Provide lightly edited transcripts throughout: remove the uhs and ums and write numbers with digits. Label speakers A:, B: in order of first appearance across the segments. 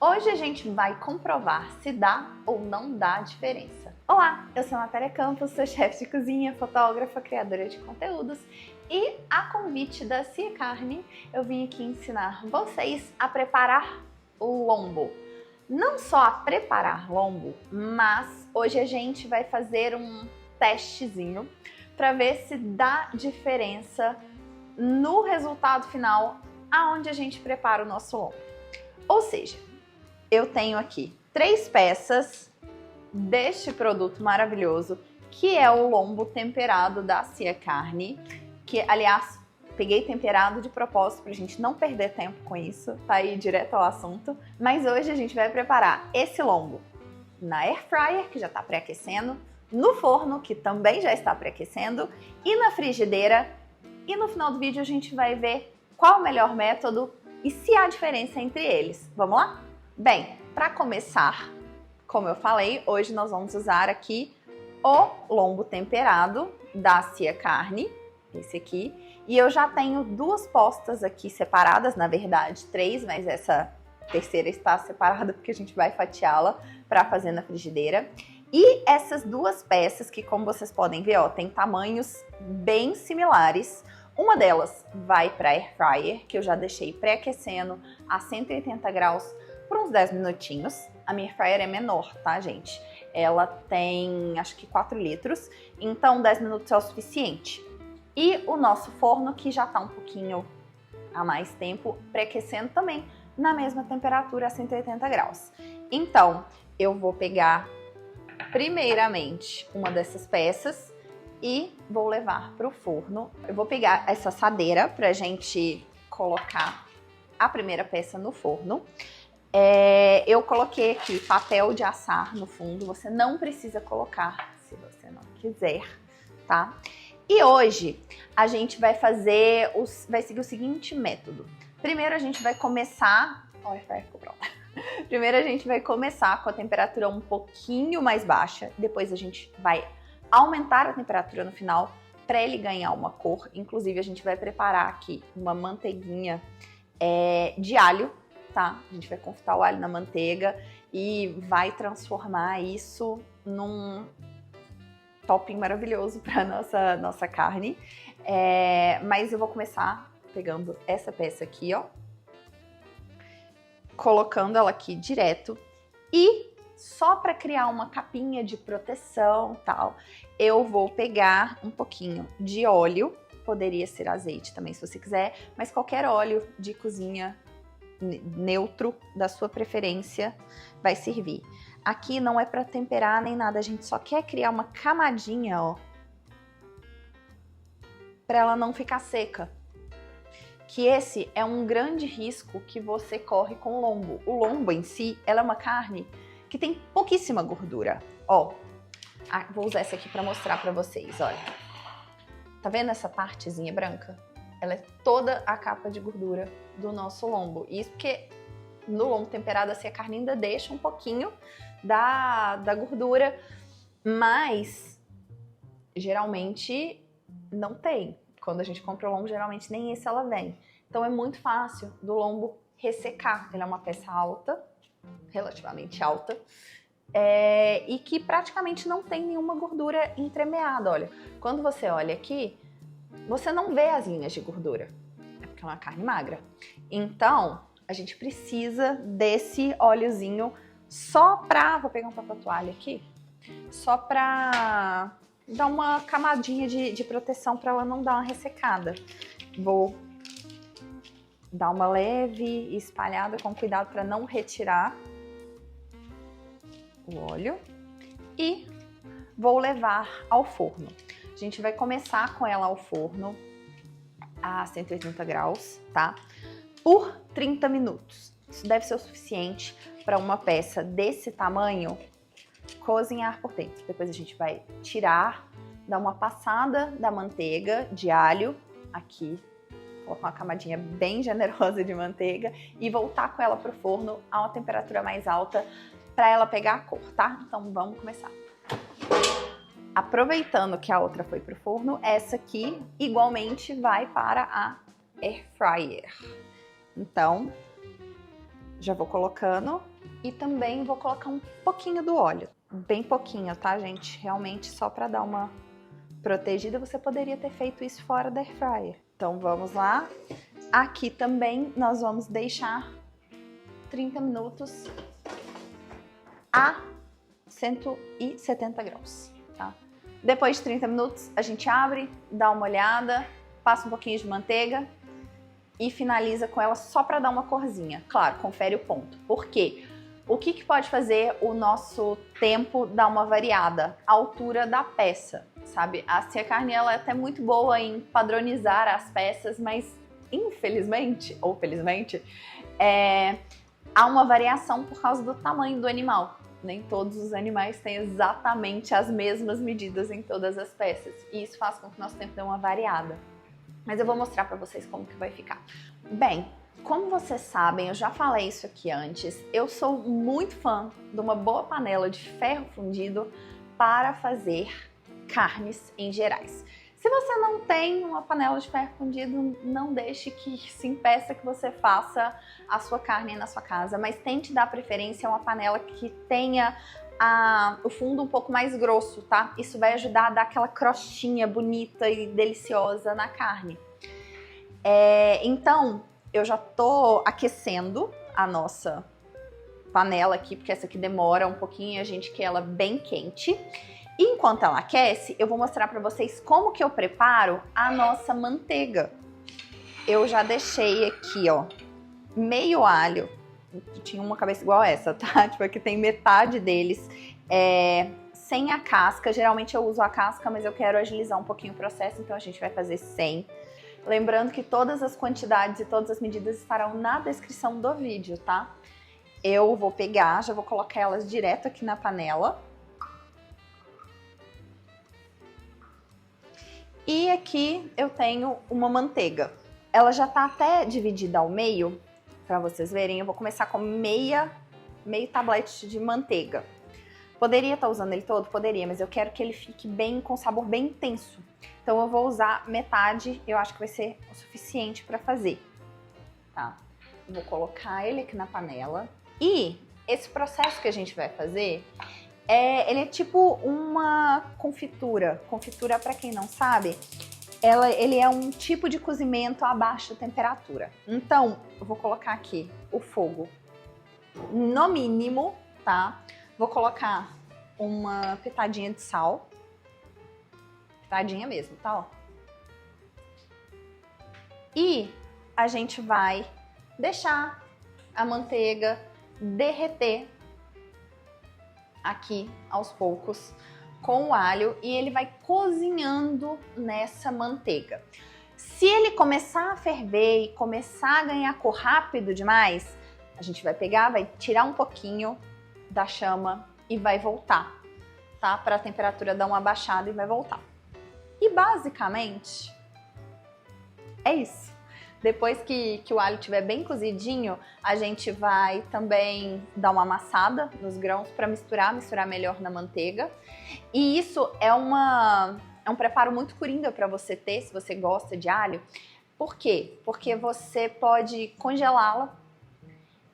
A: Hoje a gente vai comprovar se dá ou não dá diferença. Olá, eu sou a Natália Campos, sou chefe de cozinha, fotógrafa, criadora de conteúdos e a convite da Cia Carne eu vim aqui ensinar vocês a preparar o lombo. Não só a preparar lombo, mas hoje a gente vai fazer um testezinho para ver se dá diferença no resultado final aonde a gente prepara o nosso lombo. Ou seja, eu tenho aqui 3 peças deste produto maravilhoso, que é o lombo temperado da Cia Carne, que, aliás, peguei temperado de propósito pra gente não perder tempo com isso, tá aí direto ao assunto. Mas hoje a gente vai preparar esse lombo na Air Fryer, que já tá pré-aquecendo, no forno, que também já está pré-aquecendo, e na frigideira. E no final do vídeo a gente vai ver qual o melhor método e se há diferença entre eles. Vamos lá? Bem, para começar, como eu falei, hoje nós vamos usar aqui o lombo temperado da Cia Carne, esse aqui. E eu já tenho 2 postas aqui separadas, na verdade 3, mas essa terceira está separada porque a gente vai fatiá-la para fazer na frigideira. E essas 2 peças que, como vocês podem ver, ó, tem tamanhos bem similares. Uma delas vai para Air Fryer, que eu já deixei pré-aquecendo a 180 graus por uns 10 minutinhos. A minha Air Fryer é menor, tá, gente? Ela tem, acho que 4 litros, então 10 minutos é o suficiente. E o nosso forno, que já tá um pouquinho há mais tempo, pré-aquecendo também na mesma temperatura a 180 graus. Então, eu vou pegar primeiramente uma dessas peças e vou levar para o forno. Eu vou pegar essa assadeira pra gente colocar a primeira peça no forno. Eu coloquei aqui papel de assar no fundo, você não precisa colocar se você não quiser, tá? E hoje a gente vai vai seguir o seguinte método. Primeiro a gente vai começar... Olha, ficou pronta. Primeiro a gente vai começar com a temperatura um pouquinho mais baixa, depois a gente vai aumentar a temperatura no final para ele ganhar uma cor. Inclusive a gente vai preparar aqui uma manteiguinha de alho, tá? A gente vai confitar o alho na manteiga e vai transformar isso num topping maravilhoso para nossa carne. Mas eu vou começar pegando essa peça aqui, ó, colocando ela aqui direto e só para criar uma capinha de proteção, tal, eu vou pegar um pouquinho de óleo, poderia ser azeite também se você quiser, mas qualquer óleo de cozinha neutro da sua preferência vai servir. Aqui não é para temperar nem nada, a gente só quer criar uma camadinha, ó, para ela não ficar seca. Que esse é um grande risco que você corre com o lombo. O lombo em si, ela é uma carne que tem pouquíssima gordura. Ó, vou usar essa aqui para mostrar para vocês, olha. Tá vendo essa partezinha branca? Ela é toda a capa de gordura do nosso lombo. Isso porque no lombo temperado assim a carne ainda deixa um pouquinho da gordura, mas geralmente não tem. Quando a gente compra o lombo, geralmente nem esse ela vem. Então é muito fácil do lombo ressecar. Ele é uma peça alta, relativamente alta, e que praticamente não tem nenhuma gordura entremeada. Olha, quando você olha aqui, você não vê as linhas de gordura. É porque é uma carne magra. Então, a gente precisa desse óleozinho só pra... Vou pegar um papel toalha aqui. Só pra dar uma camadinha de proteção para ela não dar uma ressecada. Vou dar uma leve espalhada com cuidado para não retirar o óleo e vou levar ao forno. A gente vai começar com ela ao forno a 180 graus, tá? Por 30 minutos. Isso deve ser o suficiente para uma peça desse tamanho cozinhar por dentro. Depois a gente vai tirar, dar uma passada da manteiga de alho aqui, colocar uma camadinha bem generosa de manteiga e voltar com ela pro forno a uma temperatura mais alta para ela pegar a cor, tá? Então vamos começar. Aproveitando que a outra foi pro forno, essa aqui igualmente vai para a Air Fryer. Então, Já vou colocando e também vou colocar um pouquinho do óleo. Bem pouquinho, tá, gente? Realmente só para dar uma protegida. Você poderia ter feito isso fora da air fryer. Então vamos lá. Aqui também nós vamos deixar 30 minutos a 170 graus, tá? Depois de 30 minutos a gente abre, dá uma olhada, passa um pouquinho de manteiga e finaliza com ela só para dar uma corzinha. Claro, confere o ponto. Por quê? O que pode fazer o nosso tempo dar uma variada? A altura da peça, sabe? A Cia Carne ela é até muito boa em padronizar as peças, mas infelizmente, ou felizmente, há uma variação por causa do tamanho do animal. Nem todos os animais têm exatamente as mesmas medidas em todas as peças. E isso faz com que o nosso tempo dê uma variada. Mas eu vou mostrar para vocês como que vai ficar. Bem, como vocês sabem, eu já falei isso aqui antes, eu sou muito fã de uma boa panela de ferro fundido para fazer carnes em gerais. Se você não tem uma panela de ferro fundido, não deixe que se impeça que você faça a sua carne na sua casa, mas tente dar preferência a uma panela que tenha o fundo um pouco mais grosso, tá? Isso vai ajudar a dar aquela crostinha bonita e deliciosa na carne. Então, eu já tô aquecendo a nossa panela aqui, porque essa aqui demora um pouquinho, a gente quer ela bem quente. E enquanto ela aquece, eu vou mostrar para vocês como que eu preparo a nossa manteiga. Eu já deixei aqui, ó, meio alho. Tinha uma cabeça igual essa, tá? Tipo, aqui tem metade deles sem a casca. Geralmente eu uso a casca, mas eu quero agilizar um pouquinho o processo, então a gente vai fazer sem. Lembrando que todas as quantidades e todas as medidas estarão na descrição do vídeo, tá? Eu vou pegar, já vou colocar elas direto aqui na panela. E aqui eu tenho uma manteiga. Ela já tá até dividida ao meio, para vocês verem. Eu vou começar com meio tablete de manteiga. Poderia estar usando ele todo? Poderia, mas eu quero que ele fique bem com sabor bem intenso. Então eu vou usar metade, eu acho que vai ser o suficiente para fazer. Tá? Eu vou colocar ele aqui na panela. E esse processo que a gente vai fazer, ele é tipo uma confitura. Confitura, para quem não sabe, ele é um tipo de cozimento a baixa temperatura. Então, eu vou colocar aqui o fogo no mínimo, tá? Vou colocar uma pitadinha de sal. Pitadinha mesmo, tá? Ó. E a gente vai deixar a manteiga derreter aqui aos poucos com o alho e ele vai cozinhando nessa manteiga. Se ele começar a ferver e começar a ganhar cor rápido demais, a gente vai pegar, vai tirar um pouquinho da chama e vai voltar, tá? Para a temperatura dar uma baixada e vai voltar. E basicamente é isso. Depois que o alho estiver bem cozidinho, a gente vai também dar uma amassada nos grãos para misturar melhor na manteiga. E isso é um preparo muito coringa para você ter, se você gosta de alho. Por quê? Porque você pode congelá-la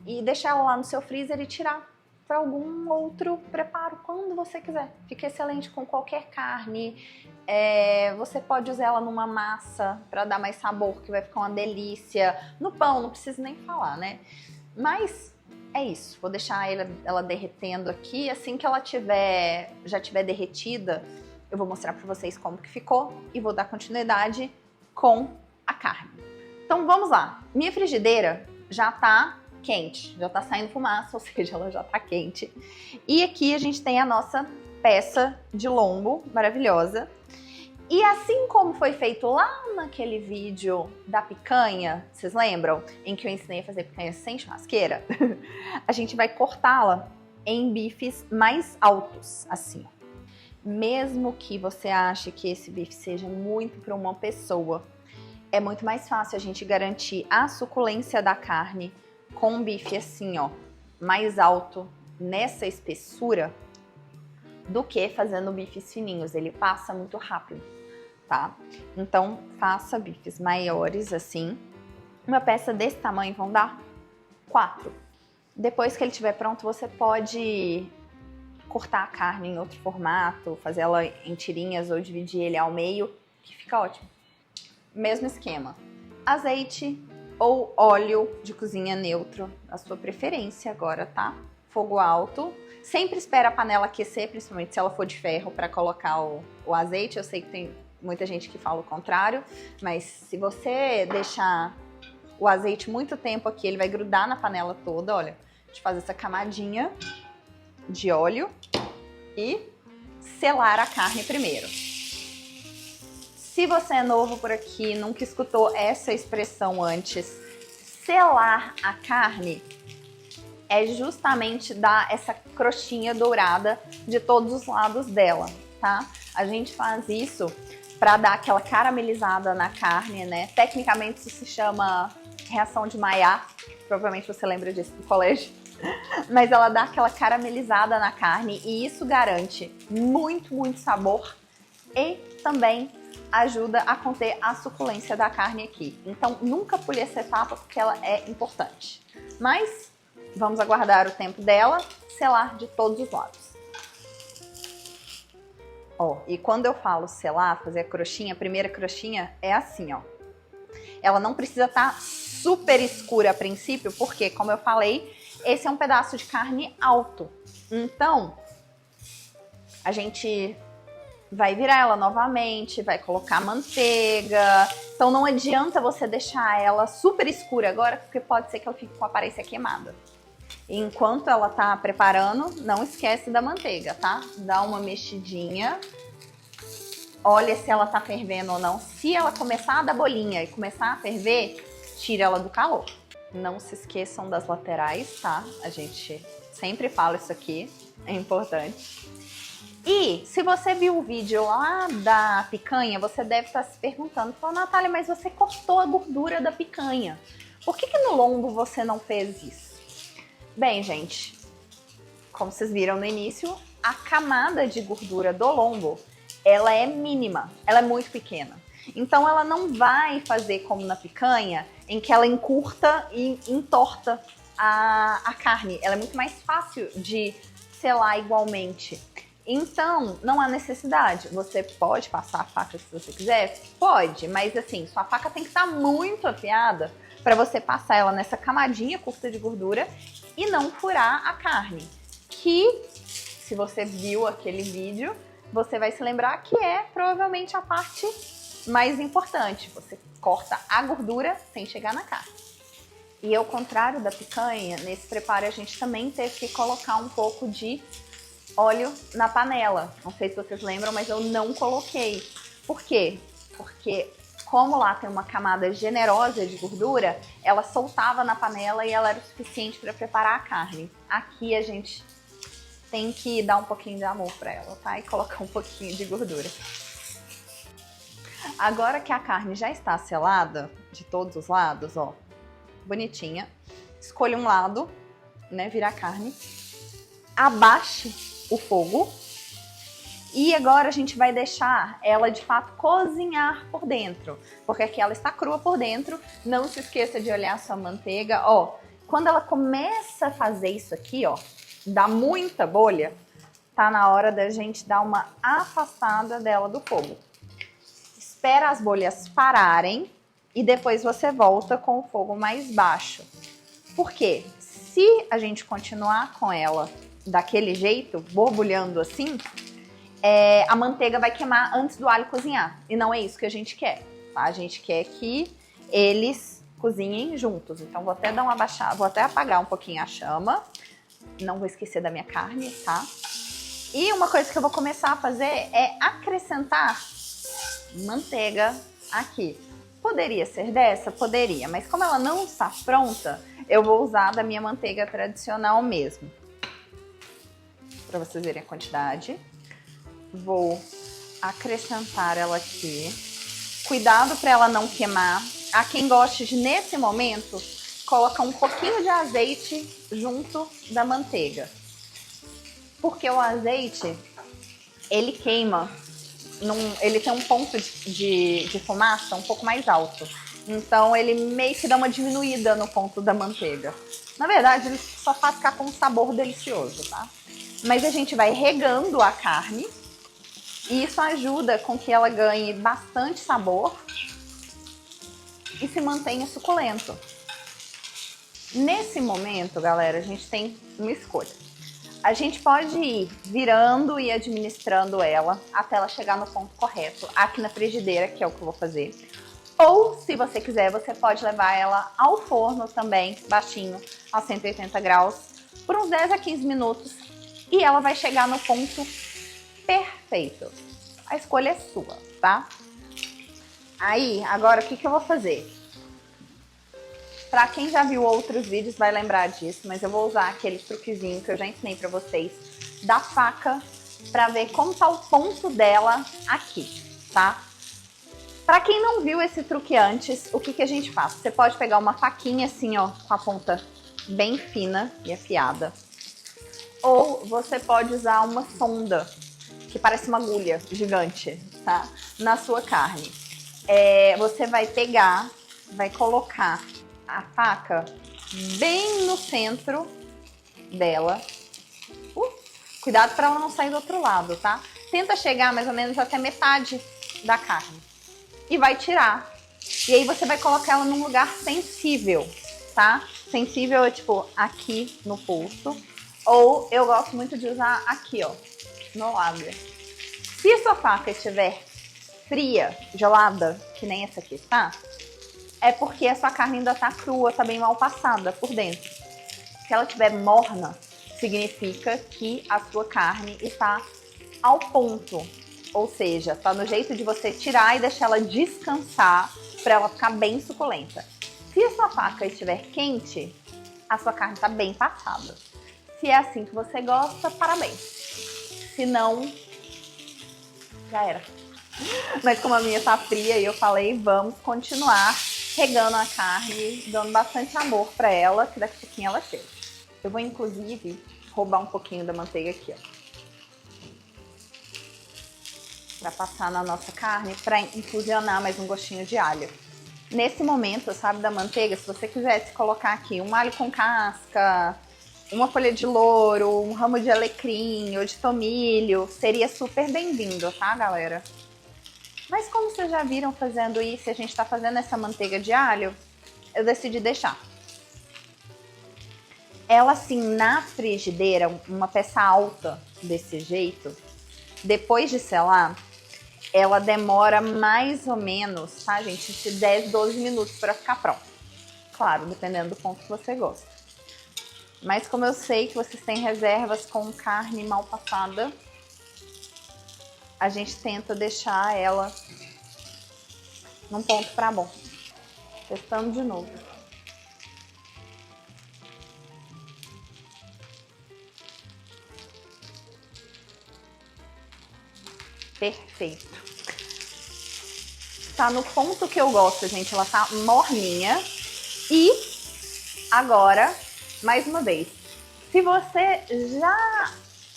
A: e deixar ela lá no seu freezer e tirar para algum outro preparo quando você quiser. Fica excelente com qualquer carne. Você pode usar ela numa massa para dar mais sabor, que vai ficar uma delícia. No pão, não preciso nem falar, né? Mas é isso. Vou deixar ela derretendo aqui. Assim que ela já tiver derretida, eu vou mostrar para vocês como que ficou e vou dar continuidade com a carne. Então vamos lá. Minha frigideira já tá quente, já tá saindo fumaça, ou seja, ela já tá quente. E aqui a gente tem a nossa peça de lombo maravilhosa. E assim como foi feito lá naquele vídeo da picanha, vocês lembram? Em que eu ensinei a fazer picanha sem churrasqueira? A gente vai cortá-la em bifes mais altos, assim. Mesmo que você ache que esse bife seja muito para uma pessoa, é muito mais fácil a gente garantir a suculência da carne com um bife assim, ó, mais alto, nessa espessura, do que fazendo bifes fininhos. Ele passa muito rápido, tá? Então, faça bifes maiores assim. Uma peça desse tamanho vão dar 4. Depois que ele estiver pronto, você pode cortar a carne em outro formato, fazer ela em tirinhas ou dividir ele ao meio, que fica ótimo. Mesmo esquema. Azeite ou óleo de cozinha neutro, a sua preferência agora, tá? Fogo alto. Sempre espera a panela aquecer, principalmente se ela for de ferro, para colocar o azeite. Eu sei que tem muita gente que fala o contrário, mas se você deixar o azeite muito tempo aqui, ele vai grudar na panela toda, olha. A gente faz essa camadinha de óleo e selar a carne primeiro. Se você é novo por aqui, nunca escutou essa expressão antes, selar a carne é justamente dar essa crostinha dourada de todos os lados dela, tá? A gente faz isso para dar aquela caramelizada na carne, né? Tecnicamente isso se chama reação de Maillard, provavelmente você lembra disso do colégio, mas ela dá aquela caramelizada na carne e isso garante muito, muito sabor e também ajuda a conter a suculência da carne aqui. Então nunca pule essa etapa porque ela é importante. Mas vamos aguardar o tempo dela, selar de todos os lados. Ó, e quando eu falo selar, fazer a crostinha, a primeira crostinha é assim, ó. Ela não precisa estar super escura a princípio, porque, como eu falei, esse é um pedaço de carne alto. Então, a gente vai virar ela novamente, vai colocar manteiga. Então não adianta você deixar ela super escura agora, porque pode ser que ela fique com a aparência queimada. E enquanto ela tá preparando, não esquece da manteiga, tá? Dá uma mexidinha. Olha se ela tá fervendo ou não. Se ela começar a dar bolinha e começar a ferver, tira ela do calor. Não se esqueçam das laterais, tá? A gente sempre fala isso aqui, é importante. E se você viu o vídeo lá da picanha, você deve estar se perguntando, Natália, mas você cortou a gordura da picanha. Por que no lombo você não fez isso? Bem, gente, como vocês viram no início, a camada de gordura do lombo, ela é mínima, ela é muito pequena. Então ela não vai fazer como na picanha, em que ela encurta e entorta a carne. Ela é muito mais fácil de selar igualmente. Então, não há necessidade. Você pode passar a faca se você quiser? Pode, mas assim, sua faca tem que estar muito afiada para você passar ela nessa camadinha curta de gordura e não furar a carne. Que, se você viu aquele vídeo, você vai se lembrar que é provavelmente a parte mais importante. Você corta a gordura sem chegar na carne. E ao contrário da picanha, nesse preparo a gente também teve que colocar um pouco de óleo na panela. Não sei se vocês lembram, mas eu não coloquei. Por quê? Porque como lá tem uma camada generosa de gordura, ela soltava na panela e ela era o suficiente para preparar a carne. Aqui a gente tem que dar um pouquinho de amor para ela, tá? E colocar um pouquinho de gordura. Agora que a carne já está selada de todos os lados, ó, bonitinha, escolha um lado, né, vira a carne, abaixe o fogo e agora a gente vai deixar ela de fato cozinhar por dentro, porque aqui ela está crua por dentro. Não se esqueça de olhar a sua manteiga, ó, quando ela começa a fazer isso aqui, ó, dá muita bolha, tá na hora da gente dar uma afastada dela do fogo. Espera as bolhas pararem e depois você volta com o fogo mais baixo. Por quê? Se a gente continuar com ela daquele jeito, borbulhando assim, a manteiga vai queimar antes do alho cozinhar. E não é isso que a gente quer, tá? A gente quer que eles cozinhem juntos. Então vou até dar uma baixada, vou até apagar um pouquinho a chama. Não vou esquecer da minha carne, tá? E uma coisa que eu vou começar a fazer é acrescentar manteiga aqui. Poderia ser dessa? Poderia, mas como ela não está pronta, eu vou usar da minha manteiga tradicional mesmo. Para vocês verem a quantidade. Vou acrescentar ela aqui. Cuidado para ela não queimar. Há quem goste de, nesse momento, colocar um pouquinho de azeite junto da manteiga. Porque o azeite, ele queima. Ele tem um ponto de fumaça um pouco mais alto. Então ele meio que dá uma diminuída no ponto da manteiga. Na verdade, ele só faz ficar com um sabor delicioso, tá? Mas a gente vai regando a carne e isso ajuda com que ela ganhe bastante sabor e se mantenha suculento. Nesse momento, galera, a gente tem uma escolha. A gente pode ir virando e administrando ela até ela chegar no ponto correto, aqui na frigideira, que é o que eu vou fazer. Ou, se você quiser, você pode levar ela ao forno também, baixinho, a 180 graus, por uns 10 a 15 minutos. E ela vai chegar no ponto perfeito. A escolha é sua, tá? Aí, agora o que eu vou fazer? Pra quem já viu outros vídeos vai lembrar disso, mas eu vou usar aquele truquezinho que eu já ensinei pra vocês, da faca, pra ver como tá o ponto dela aqui, tá? Pra quem não viu esse truque antes, o que a gente faz? Você pode pegar uma faquinha assim, ó, com a ponta bem fina e afiada. Ou você pode usar uma sonda, que parece uma agulha gigante, tá? Na sua carne. Você vai pegar, vai colocar a faca bem no centro dela. Cuidado para ela não sair do outro lado, tá? Tenta chegar mais ou menos até metade da carne. E vai tirar. E aí você vai colocar ela num lugar sensível, tá? Sensível é tipo aqui no pulso. Ou eu gosto muito de usar aqui, ó, no lábio. Se a sua faca estiver fria, gelada, que nem essa aqui, tá? É porque a sua carne ainda tá crua, tá bem mal passada por dentro. Se ela estiver morna, significa que a sua carne está ao ponto. Ou seja, tá no jeito de você tirar e deixar ela descansar para ela ficar bem suculenta. Se a sua faca estiver quente, a sua carne tá bem passada. Se é assim que você gosta, parabéns. Se não, já era. Mas como a minha tá fria e eu falei, vamos continuar regando a carne, dando bastante amor pra ela, que daqui a pouquinho ela chega. Eu vou, inclusive, roubar um pouquinho da manteiga aqui, ó. Pra passar na nossa carne, pra infusionar mais um gostinho de alho. Nesse momento, sabe, da manteiga, se você quisesse colocar aqui um alho com casca, uma folha de louro, um ramo de alecrim ou de tomilho, seria super bem-vindo, tá, galera? Mas como vocês já viram fazendo isso, a gente tá fazendo essa manteiga de alho, eu decidi deixar. Ela assim, na frigideira, uma peça alta desse jeito, depois de selar, ela demora mais ou menos, tá, gente, de 10, 12 minutos para ficar pronta. Claro, dependendo do ponto que você gosta. Mas como eu sei que vocês têm reservas com carne mal passada, a gente tenta deixar ela num ponto pra bom. Testando de novo. Perfeito. Tá no ponto que eu gosto, gente. Ela tá morninha. E agora, mais uma vez, se você já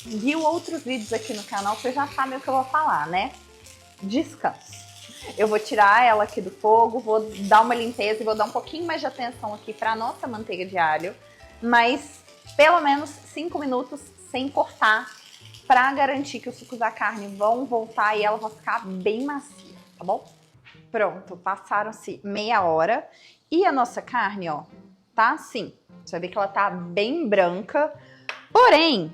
A: viu outros vídeos aqui no canal, você já sabe o que eu vou falar, né? Descanso. Eu vou tirar ela aqui do fogo, vou dar uma limpeza e vou dar um pouquinho mais de atenção aqui para a nossa manteiga de alho, mas pelo menos 5 minutos sem cortar, para garantir que os sucos da carne vão voltar e ela vai ficar bem macia, tá bom? Pronto, passaram-se meia hora e a nossa carne, ó, tá assim. Você vai ver que ela tá bem branca, porém,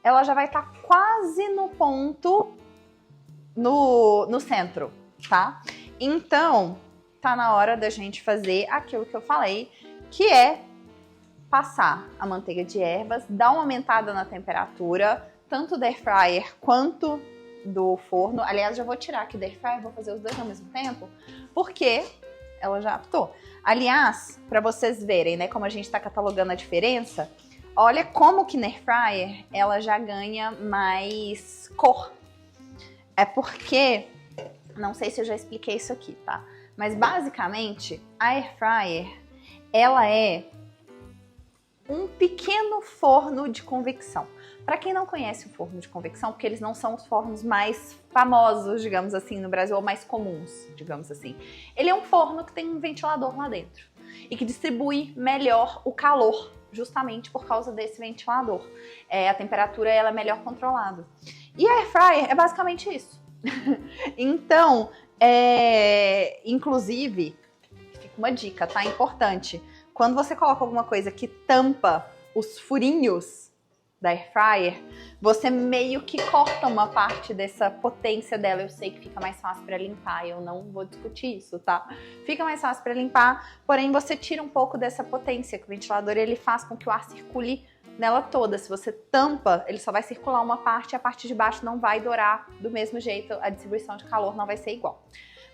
A: ela já vai estar quase no ponto, no centro, tá? Então, tá na hora da gente fazer aquilo que eu falei, que é passar a manteiga de ervas, dar uma aumentada na temperatura, tanto do air fryer quanto do forno. Aliás, já vou tirar aqui do air fryer, vou fazer os dois ao mesmo tempo, porque ela já aptou. Aliás, para vocês verem, né, como a gente tá catalogando a diferença, olha como que na air fryer ela já ganha mais cor. É porque, não sei se eu já expliquei isso aqui, tá? Mas basicamente, a air fryer, ela é um pequeno forno de convecção. Para quem não conhece o forno de convecção, porque eles não são os fornos mais famosos, digamos assim, no Brasil, ou mais comuns, digamos assim. Ele é um forno que tem um ventilador lá dentro. e que distribui melhor o calor, justamente por causa desse ventilador. A temperatura ela é melhor controlada. E a Air Fryer é basicamente isso. Então, inclusive, fica uma dica, tá? Importante. Quando você coloca alguma coisa que tampa os furinhos da Air Fryer, você meio que corta uma parte dessa potência dela. Eu sei que fica mais fácil para limpar, eu não vou discutir isso, tá? Fica mais fácil para limpar, porém você tira um pouco dessa potência que o ventilador ele faz com que o ar circule nela toda. Se você tampa, ele só vai circular uma parte e a parte de baixo não vai dourar do mesmo jeito, a distribuição de calor não vai ser igual.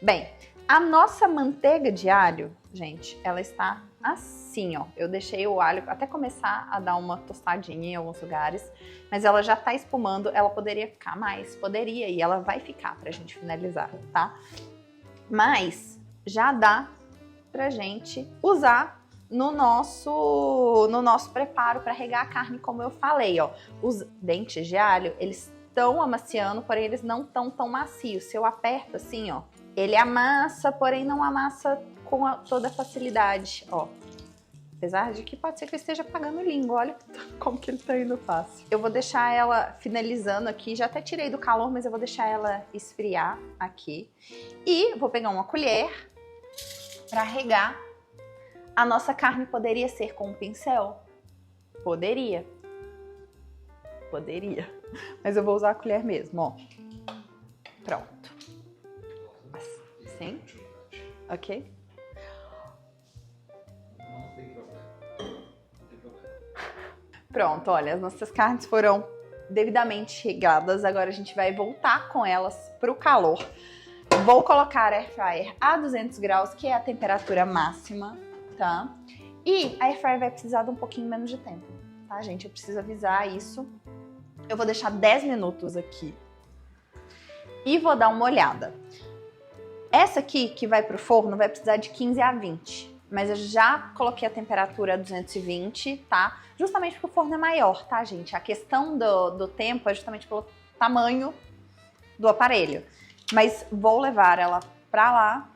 A: Bem, a nossa manteiga de alho, gente, ela está assim, ó. Eu deixei o alho até começar a dar uma tostadinha em alguns lugares, mas ela já tá espumando. Ela poderia ficar mais? Poderia, e ela vai ficar pra gente finalizar, tá? Mas já dá pra gente usar no nosso preparo para regar a carne, como eu falei, ó. Os dentes de alho, eles estão amaciando, porém eles não estão tão macios. Se eu aperto assim, ó, ele amassa, porém não amassa com toda a facilidade, ó. Apesar de que pode ser que eu esteja apagando língua, olha como que ele tá indo fácil. Eu vou deixar ela finalizando aqui, já até tirei do calor, mas eu vou deixar ela esfriar aqui. E vou pegar uma colher para regar. A nossa carne poderia ser com um pincel? Poderia. Poderia. Mas eu vou usar a colher mesmo, ó. Pronto. Sim? Ok? Pronto, olha, as nossas carnes foram devidamente regadas. Agora a gente vai voltar com elas para o calor. Vou colocar a Air Fryer a 200 graus, que é a temperatura máxima, tá? E a Air Fryer vai precisar de um pouquinho menos de tempo, tá, gente? Eu preciso avisar isso. Eu vou deixar 10 minutos aqui e vou dar uma olhada. Essa aqui, que vai pro forno, vai precisar de 15 a 20. Mas eu já coloquei a temperatura a 220, tá? Justamente porque o forno é maior, tá, gente? A questão do tempo é justamente pelo tamanho do aparelho. Mas vou levar ela pra lá.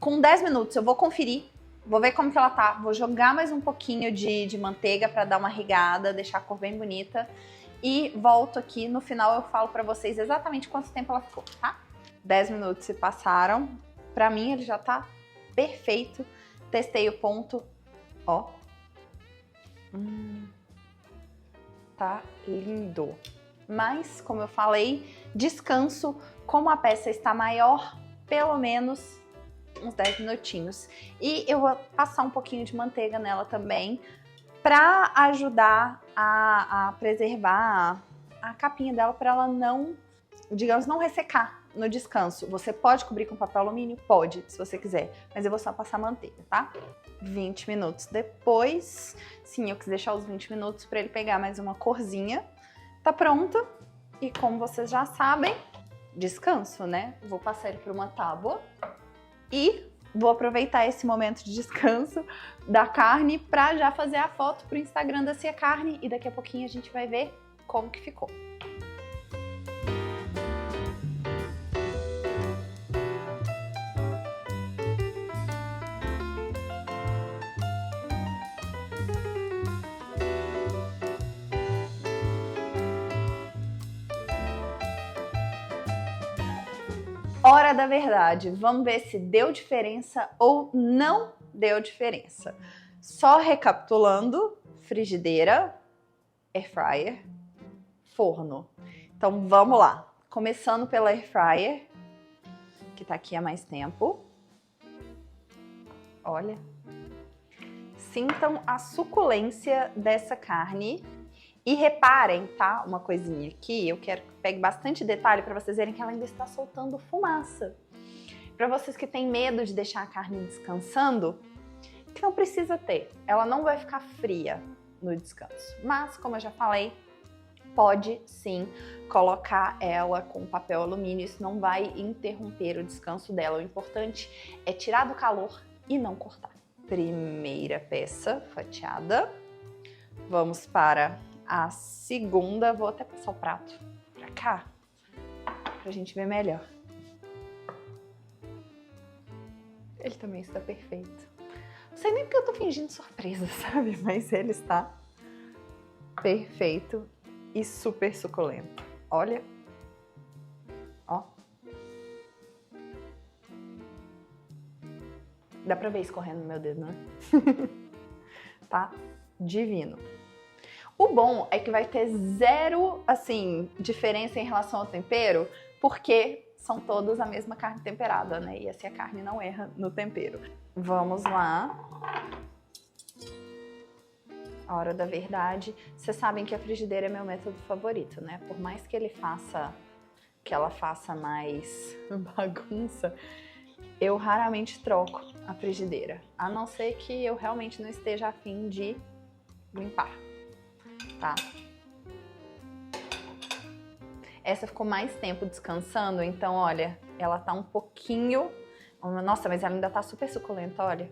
A: Com 10 minutos eu vou conferir, vou ver como que ela tá. Vou jogar mais um pouquinho de manteiga pra dar uma regada, deixar a cor bem bonita. E volto aqui, no final eu falo pra vocês exatamente quanto tempo ela ficou, tá? 10 minutos se passaram. Pra mim ele já tá perfeito. Testei o ponto, ó. Tá lindo. Mas, como eu falei, descanso. Como a peça está maior, pelo menos uns 10 minutinhos. E eu vou passar um pouquinho de manteiga nela também, pra ajudar a preservar a capinha dela, pra ela não, digamos, não ressecar no descanso. Você pode cobrir com papel alumínio? Pode, se você quiser. Mas eu vou só passar manteiga, tá? 20 minutos depois. Sim, eu quis deixar os 20 minutos para ele pegar mais uma corzinha. Tá pronto. E como vocês já sabem, descanso, né? Vou passar ele para uma tábua. E vou aproveitar esse momento de descanso da carne para já fazer a foto pro Instagram da Cia Carne. E daqui a pouquinho a gente vai ver como que ficou. Hora da verdade, vamos ver se deu diferença ou não deu diferença. Só recapitulando, frigideira, Air Fryer, forno. Então vamos lá, começando pela Air Fryer, que tá aqui há mais tempo. Olha, sintam a suculência dessa carne. E reparem, tá? Uma coisinha aqui, eu quero que pegue bastante detalhe para vocês verem que ela ainda está soltando fumaça. Para vocês que têm medo de deixar a carne descansando, que não precisa ter. Ela não vai ficar fria no descanso. Mas, como eu já falei, pode sim colocar ela com papel alumínio. Isso não vai interromper o descanso dela. O importante é tirar do calor e não cortar. Primeira peça fatiada. Vamos para a segunda. Vou até passar o prato pra cá, pra gente ver melhor. Ele também está perfeito. sei nem porque eu tô fingindo surpresa, sabe? Mas ele está perfeito e super suculento. Olha. Ó. Dá pra ver escorrendo no meu dedo, né? Tá divino. O bom é que vai ter zero, assim, diferença em relação ao tempero, porque são todas a mesma carne temperada, né? E assim a carne não erra no tempero. Vamos lá. A hora da verdade. Vocês sabem que a frigideira é meu método favorito, né? Por mais que ela faça mais bagunça, eu raramente troco a frigideira, a não ser que eu realmente não esteja a fim de limpar, tá? Essa ficou mais tempo descansando, então olha, ela tá um pouquinho... Nossa, mas ela ainda tá super suculenta, olha.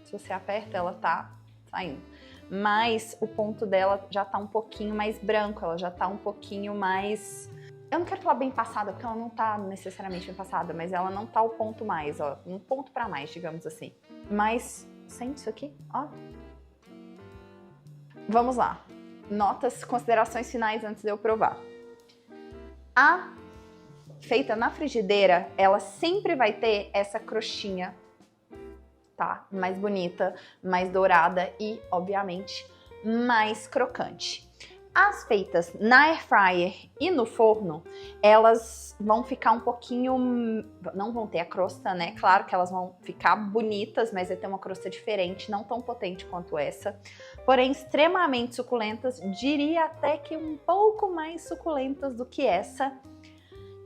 A: Se você aperta, ela tá saindo. Mas o ponto dela já tá um pouquinho mais branco, ela já tá um pouquinho mais... Eu não quero falar bem passada, porque ela não tá necessariamente bem passada, mas ela não tá o ponto mais, ó. Um ponto pra mais, digamos assim. Mas, sente isso aqui, ó. Vamos lá. Notas, considerações finais antes de eu provar. A feita na frigideira, ela sempre vai ter essa crostinha, tá? Mais bonita, mais dourada e, obviamente, mais crocante. As feitas na air fryer e no forno, elas vão ficar um pouquinho... Não vão ter a crosta, né? Claro que elas vão ficar bonitas, mas vai ter uma crosta diferente, não tão potente quanto essa. Porém, extremamente suculentas, diria até que um pouco mais suculentas do que essa.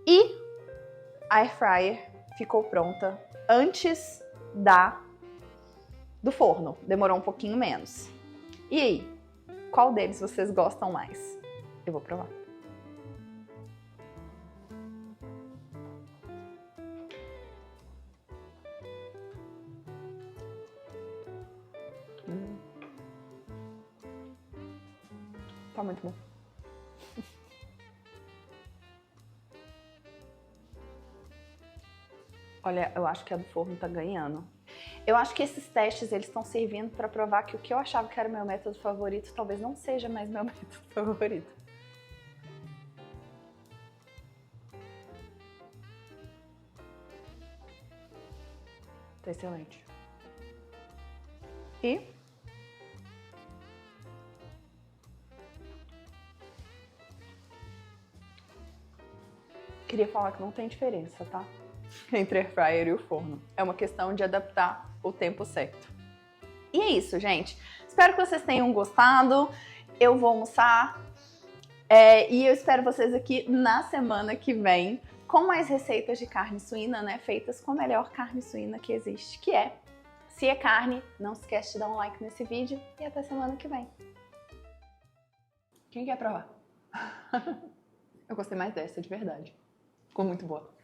A: E a air fryer ficou pronta antes do forno. Demorou um pouquinho menos. E aí? Qual deles vocês gostam mais? Eu vou provar. Tá muito bom. Olha, eu acho que a do forno tá ganhando. Eu acho que esses testes, eles estão servindo para provar que o que eu achava que era meu método favorito, talvez não seja mais meu método favorito. Tá excelente. E queria falar que não tem diferença, tá? Entre air fryer e o forno. É uma questão de adaptar o tempo certo. E é isso, gente. Espero que vocês tenham gostado. Eu vou almoçar e eu espero vocês aqui na semana que vem com mais receitas de carne suína, né? Feitas com a melhor carne suína que existe, que é Cia Carne. Não se esquece de dar um like nesse vídeo e até semana que vem. Quem quer provar? Eu gostei mais dessa, de verdade. Ficou muito boa.